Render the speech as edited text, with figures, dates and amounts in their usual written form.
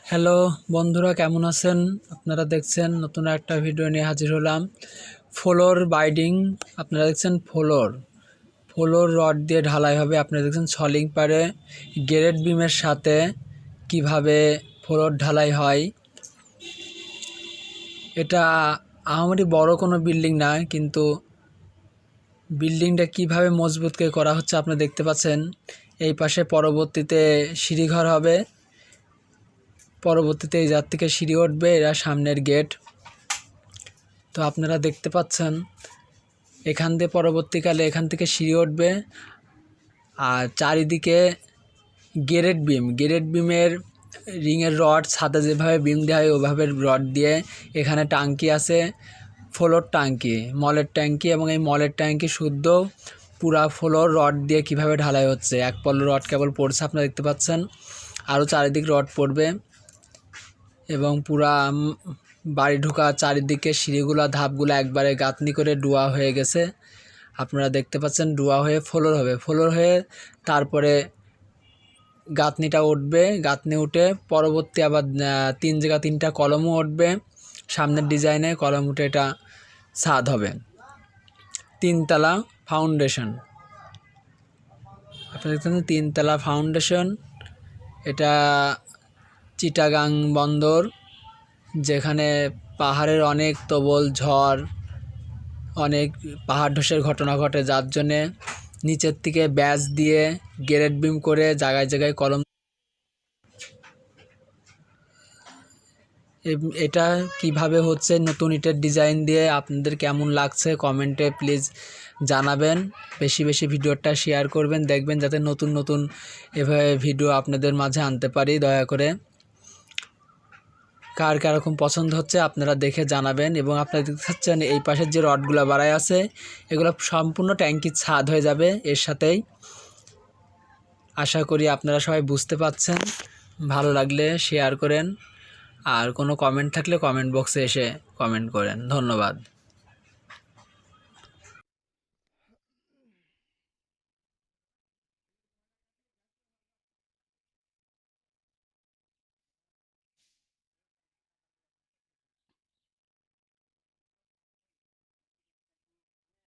Hello বন্ধুরা, কেমন আছেন? আপনারা দেখছেন নতুন একটা ভিডিও নিয়ে হাজির হলাম। ফ্লোর বাইডিং আপনারা দেখছেন। ফ্লোর রড দিয়ে ঢালাই হবে। আপনারা দেখছেন সলিং পারে গ্রেড বিমের সাথে কিভাবে ফ্লোর ঢালাই হয়। এটা আহামরি বড় কোনো বিল্ডিং না, কিন্তু বিল্ডিংটা কিভাবে মজবুত করে করা হচ্ছে আপনারা দেখতে পাচ্ছেন। এই পাশে পরবর্তীতে সিঁড়িঘর হবে, পরবর্তীতে এই জাত থেকে সিঁড়ি উঠবে, এরা সামনের গেট। তো আপনারা দেখতে পাচ্ছেন এখান দিয়ে পরবর্তীকালে এখান থেকে সিঁড়ি উঠবে। আর চারিদিকে গ্রেড বিমের রিংয়ের রড ছাদে যেভাবে বিম দেওয়া হয় ওভাবে রড দিয়ে এখানে টাঙ্কি আছে, ফ্লোর ট্যাঙ্কি, মলের ট্যাঙ্কি, এবং এই মলের ট্যাঙ্কি শুদ্ধ পুরা ফ্লোর রড দিয়ে কিভাবে ঢালাই হচ্ছে। এক পল্ল রড কেবল পড়ছে আপনারা দেখতে পাচ্ছেন, আরও চারিদিক রড পড়বে এবং পুরা বাড়ি ঢোকা চারিদিকে সিঁড়িগুলো ধাপগুলো একবারে গাঁথনি করে ডুয়া হয়ে গেছে। আপনারা দেখতে পাচ্ছেন ডুয়া হয়ে ফ্লোর হবে, ফ্লোর হয়ে তারপরে গাঁথনিটা উঠবে, গাঁথনি উঠে পরবর্তী আবার তিন জায়গা তিনটা কলমও উঠবে সামনের ডিজাইনে, কলম উঠে এটা ছাদ হবে। তিনতলা ফাউন্ডেশন আপনারা দেখতে পাচ্ছেন, তিনতলা ফাউন্ডেশন। এটা চিটাগাং বন্দর, যেখানে পাহাড়ের অনেক প্রবল ঝড়, অনেক পাহাড় ধসের ঘটনা ঘটে, যার জন্যে নিচের থেকে ব্যাচ দিয়ে গ্রেড বিম করে জায়গায় জায়গায় কলম। এটা কিভাবে হচ্ছে নতুন ইটের ডিজাইন দিয়ে আপনাদের কেমন লাগছে কমেন্টে প্লিজ জানাবেন। বেশি বেশি ভিডিওটা শেয়ার করবেন, দেখবেন যাতে নতুন নতুন এভাবে ভিডিও আপনাদের মাঝে আনতে পারি। দয়া করে কার কীরকম পছন্দ হচ্ছে আপনারা দেখে জানাবেন। এবং আপনারা দেখতে পাচ্ছেন এই পাশের যে রডগুলো বাড়ায় আছে এগুলো সম্পূর্ণ ট্যাঙ্কির ছাদ হয়ে যাবে এর সাথেই। আশা করি আপনারা সবাই বুঝতে পাচ্ছেন। ভালো লাগলে শেয়ার করেন, আর কোনো কমেন্ট থাকলে কমেন্ট বক্সে এসে কমেন্ট করেন। ধন্যবাদ।